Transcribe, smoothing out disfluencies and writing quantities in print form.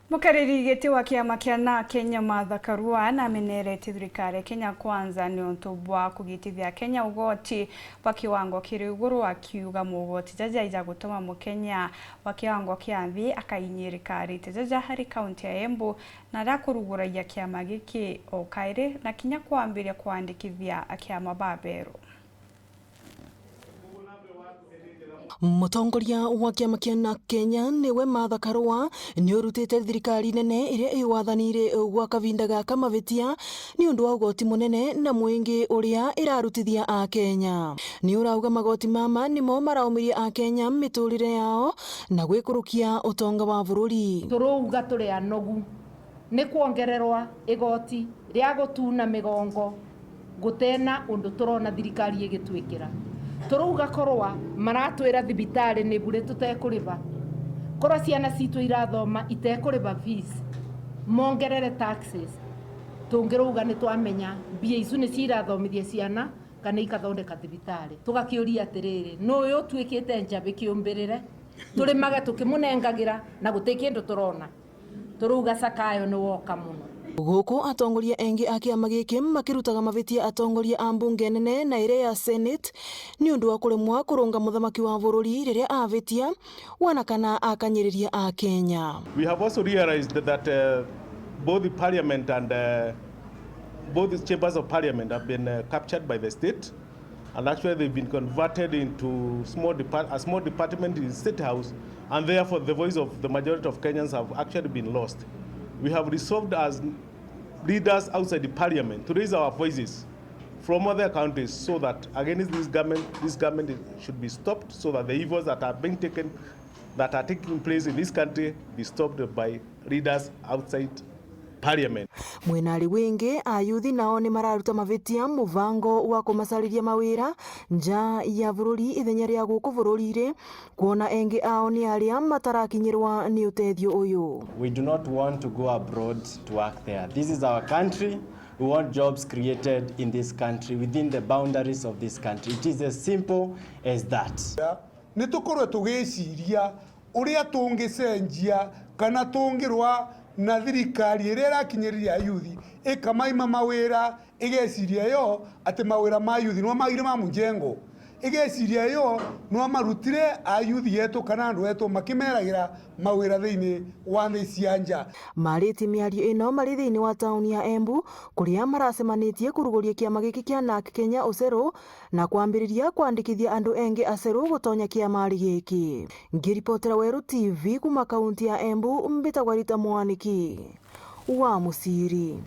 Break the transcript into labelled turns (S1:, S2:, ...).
S1: Mukariri giti wa kiama kia NARC Kenya Karua na amenerete thirikari Kenya Kwanza ni untu bwa kugitithia Kenya ugoti wa kiwango kiri iguru, akiuga mugoti jaja ija gutuma mukenya wa kiwango kia thii akainyirikari jaja hari kaunti ya Embu na rakuruguragia kiama giki o kairi na kinya kwambiria kwandikithia kiama babero.
S2: Mutongoria wa kiama kia NARC Kenya niwe Karua ni urutite thirikari nene iria iwathanire gwa kavinda gaka mavitia ni undu wa ugoti munene na mwingi uria irarutithia a Kenya. Ni urauga magoti mama nimo maraumiria a Kenya miturire yao na gwikurukia utonga wa bururi.
S3: Turuga turi anogu ni kuongererwa igoti ria gutuna migongo gutena undu turona thirikari igitwikira. Turuga korwa maratwira thibitari ni bure tutekuriva, korwa ciana citu irathoma itekuriva fees, mongerere taxes. Tungiruga ni twamenya mbia icu ni cirathomithia ciana kana ikathondeka thibitari. Tugakiuria atiriri no uyu twikite njabe kiumbirire turimage tukimunengagira na gutikindu turona. Turuga sakayo ni woka muno.
S2: Guku atongoria engi a kiama giki makirutaga mavitia atongoria a mbunge nene na ire ya Senate ni undu wa kuremwa kurunga muthamaki wa bururi riria avitia wana kana akanyiriria a Kenya.
S4: We have also realized that both the parliament and both the chambers of parliament have been captured by the state, and actually they've been converted into a small department in the state house, and therefore the voice of the majority of Kenyans have actually been lost. We have resolved as leaders outside the parliament to raise our voices from other countries so that against this government should be stopped, so that the evils that are taking place in this country be stopped by leaders outside parliament.
S2: Mwenari wingi ayuthi nao ni mararuta mavitia muvango wa kumasariria mawira nja ya bururi ithenya ria guku bururi kuona engi ao ni aria matarakinyirwa ni utethio uyu.
S5: We do not want to go abroad to work there. This is our country. We want jobs created in this country within the boundaries of this country. It is as simple as that.
S6: Ni tukorwe tugiciria uria tungicenjia kana tungirwa na thirikari iria irakinyiriria yuthi ikamaima mawira igeciria yo ati mawira ma yuthi no magire ma munjengo igeciria yo no marutire a yuthi yetu kana andu yetu makimeragira mawira thiini wa thi cianja.
S2: Mariti miario ino mari thiini wa tauni ya Embu kuria maracemanitie kuruguria kiama giki kia NARC Kenya Uceru na kwambiriria kwandikithia andu engi aceru gutonya kiama giki. Ngiripotera Weru TV kuma kaunti ya Embu, mbitagwa Rita Mwaniki wa Musiri.